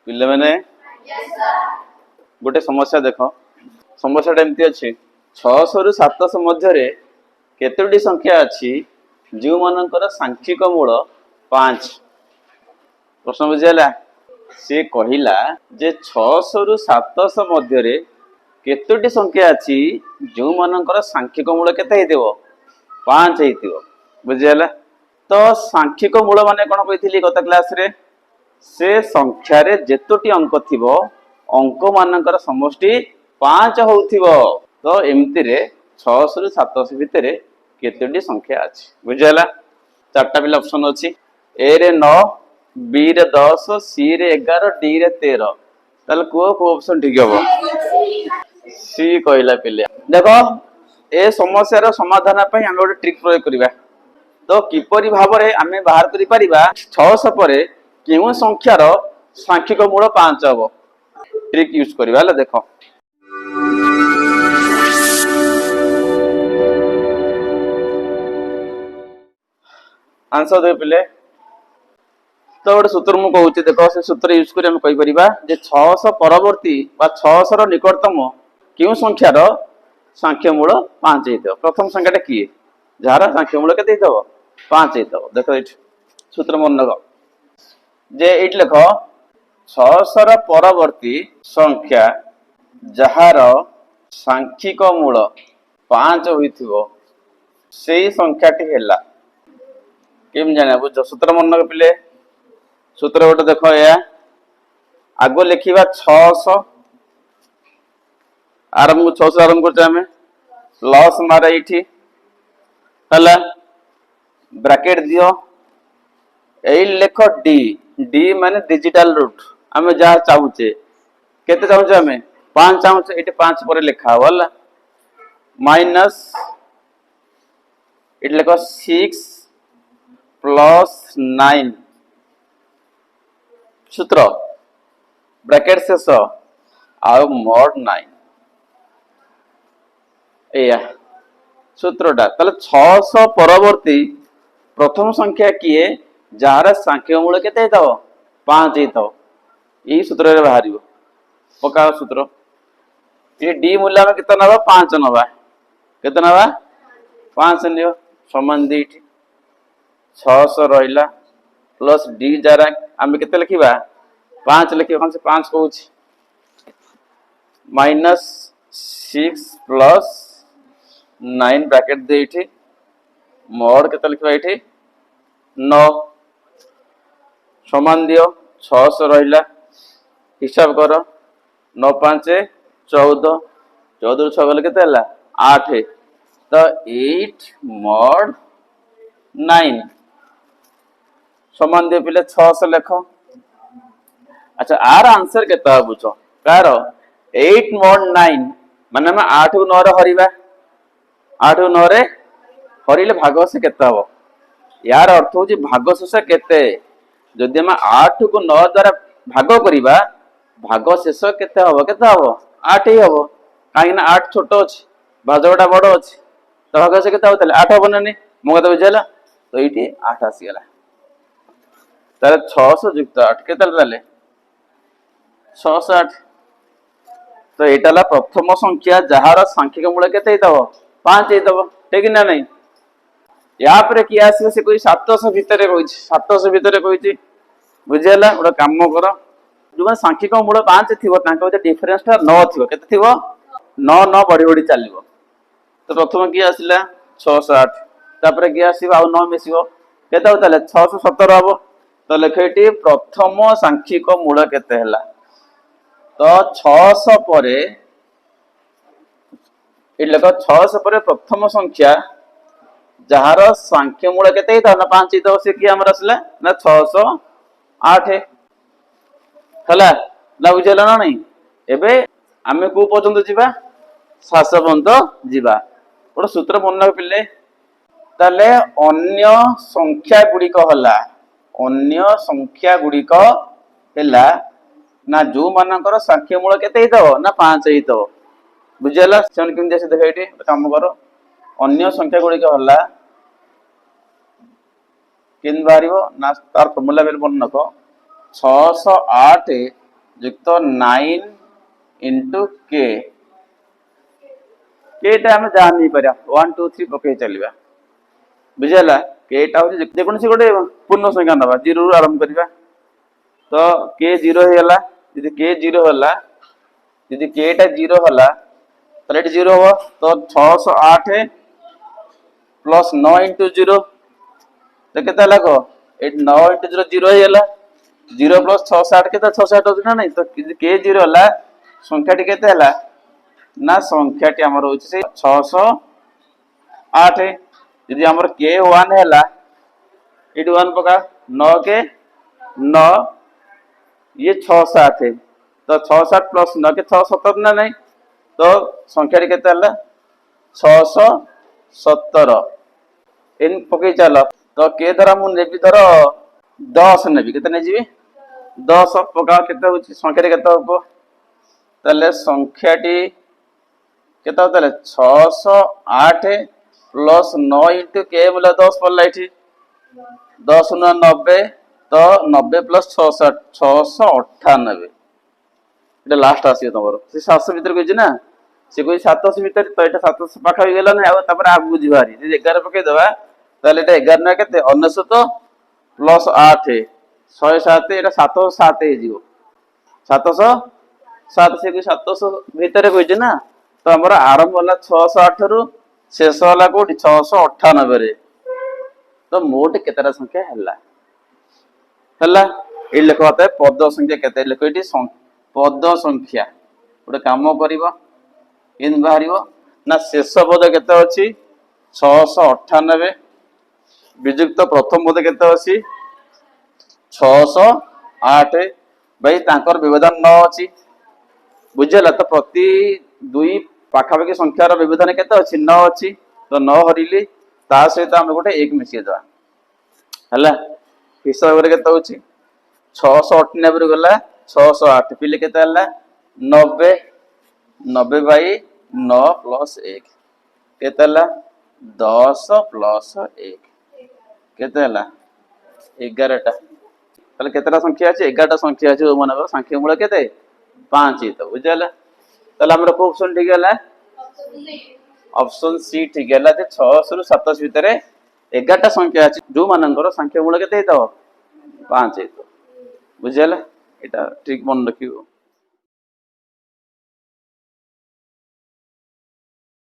पिले मैंने गोटे समस्या देख समस्या एमती अच्छी 600 रु 700 मध्य केतोटी संख्या अच्छी जो मानकर सांख्यिक मूल 5 प्रश्न बुझीगला सी कहला जे 600 रु 700 मध्य केतोटी संख्या अच्छी जो मानकर सांख्यिक मूल केते हेतिबो 5 हेतिबो बुझीगला तो सांख्यिक मूल माने कोन कहिथिली गत क्लास रे से संख्या रे जेतोटी अंक थिबो अंक मानकर समष्टि 5 होउथिबो तो एमती रे 600 रु 700 भितर केतोटी संख्या अछि बुझीगला चारटा पिला ऑप्शन अछि ए रे 9 बी रे 10 सी रे 11 डी रे 13 ताले को ऑप्शन ठीक हबो सी कहला पिले देखो ए समस्या रो समाधान पई हम गोटे ट्रिक प्रयोग करिबा तो किपरि भाबरे आमे बाहर करि परिबा 600 परे केउ संख्यार सांख्यिक मूल 5 हबो ट्रिक यूज करिबा ले देखो आंसर दे पिले तो गोटे सूत्र मु कहूची देखो से सूत्र यूज करी हम कहि परिबा जे 600 परवर्ती बा 600 रो निकटतम केउ संख्यार सांख्य मूल 5 हेतो प्रथम संख्याटा किए जार सांख्य मूल केते हेतो 5 हेतो देखो एठ सूत्र मन लगा जे एट लिख 600 रो परवर्ती संख्या जहार सांख्यिक मूल 5 होइथिबो सेही संख्याटी हेला केम जाने बुझ सूत्र मन लगा पिले सूत्र गोटे देख या आगो लिखा 600 आरंभ 600 आरंभ कर लॉस मारे ये ब्रैकेट दियो यही लेख डी डी माने डिजिटल रूट आम जहाँ चाहूचे केते चाहूचे आम 5 चाहूचे ये 5 पर लिखा हला माइनस ये लेख 6 प्लस 9 सूत्र ब्रैकेट शेष आउ मोड 9 एया सूत्रटा ताले 600 परवर्ती प्रथम संख्या किए जार सांख्यिक मूल केते हेतव 5 हेतव ई सूत्र रे बाहरिबो पका सूत्र ये डी मूल्य में केते नबा 5 नबा केते नबा 5 नियो समान देठी 600 रहिला प्लस डी जरा आम केते लिखिबा 5 लिखिबा कौन से 5 कहूची माइनस 6 प्लस 9 ब्रैकेट दे इठी मोड केते लिखिबा इठी 9 समान दियो 600 रहिला हिसाब करो 9 5 14 14 6 गले केते हला 8 तो 8 मोड 9 समान दे पिले 600 लेख अच्छा आर आंसर केता बुझो कार 8 मोड 9 माने हम 8 को 9 रे हरिबा 8 को 9 रे हरिले भागशेष केता हो यार अर्थ होची भागशेष केते जदि हम 8 को 9 द्वारा भाग करिबा भागशेष केते हबो 8 ही हबो काहे ना 8 छोटो अछि भाजोटा बडो अछि तो भागशेष केते होतले 8 हबो ननी मो कत बुझला तो इटी 8 आसी गेला तारे 600 युक्त 8 केते ताले 608 तो एटाला प्रथम संख्या जहार सांख्यिक मूल केते हेतव 5 हेतव ठीक ना नहीं या पर कि आसी से कोई 700 भितरे कहूची 700 भितरे कहूची बुझियला ओडा काम करो जो सांख्यिक मूल 5 थिबो तांका जे डिफरेंस ता 9 थिबो केते थिबो 9 9 बढ़ी बढ़ी चलिबो तो प्रथम कि आसिला 608 तापर कि आसीबो आ 9 मिसिबो केते होतले 617 हबो तो लेखेटी प्रथम सांख्यिक मूल केते हला तो 600 परे ये लेख 600 परे प्रथम संख्या जहार सांख्य मूल केते हिता ना 5 हिता से कि हमर असला ना 608 हला ना बुझला ना नहीं एबे आमे को पर्यंत जिबा 700 पर्यंत जिबा ओड सूत्र मन पिले ताले अन्य संख्या गुडी को हला अन्य संख्या गुडी को हला ना जो मानकर सांख्य मूल केते हितो ना 5 हितो बुझला सेन किन जैसे देखा एटी काम करो अन्य संख्या गुडी को हला किन बारिबो ना तार फॉर्मूला बेल बन नको 608 যুক্ত 9 इंटू के केटा आम जहाँ नहीं पार 1 2 3 पकई चलवा बुझेगा केटा हूँ जेकोसी गोटे पूर्ण संख्या नवा 0 रु आरंभ करवा तो के 0 होगा जी के 0 है जी केटा 0 है तो 0 हम तो 608 प्लस 9 इंटू 0 तो के कह 9 इंटू 0 0 होगा 0 प्लस 608 के 608 हो ना नहीं तो के 0 है संख्या टी के ना संख्या टी आमर हो 608 यदि आमर के 1 है ये 1 पका 9 के 9 ये 608 है तो 608 प्लस 9 के 617 ना नहीं तो संख्या टी के 617 इन पकई चल तो के धर मुझे धर 10 नेबी के 10 पका के संख्या के ताले संख्याटी के 608 प्लस 9 इंटू के बोले 10 पड़ला ये 10 नु 90 तो 90 प्लस 698 ये लास्ट आसी तुम से 700 भर कही ना सी कही 700 भर तो ये 700 पाखा गला ना आगे बुझे 11 पकई दबा ताले 11 ना के 99 प्लस 8 107 ये 707 हो 707 से 700 भितर कही ना तो आमर आरंभ है 608 रु शेष है कौटी 698 तो मोट केतटा संख्या है ये लेख होता है पद संख्या के लेख ये पद संख्या गोटे कम कर बाहर ना शेष पद के 698 विजुक्त प्रथम पद के 608 भाई तांकर व्यवधान 9 अच्छी बुझेगा तो प्रति दुई पाखापाखि संख्यार व्यवधान के 9 अच्छी तो 9 हरिली ता सहित आम गोटे 1 मिसेदवा है हिसाब के 698 गला 608 पिले के 90 90 बाई 9 प्लस 1 के 10 प्लस 1 के 11टा ताले केतटा संख्या अच्छे 11टा संख्या अच्छे मन संख्या मूल के 5 तो बुझेगा ताले हमर को ऑप्शन ठीक है ऑप्शन सी ठीक है 6 रु 27 भितर 11टा संख्या अच्छे जो मानकर संख्या मूल के 5 बुझेगा यहाँ ठीक मन रखियो।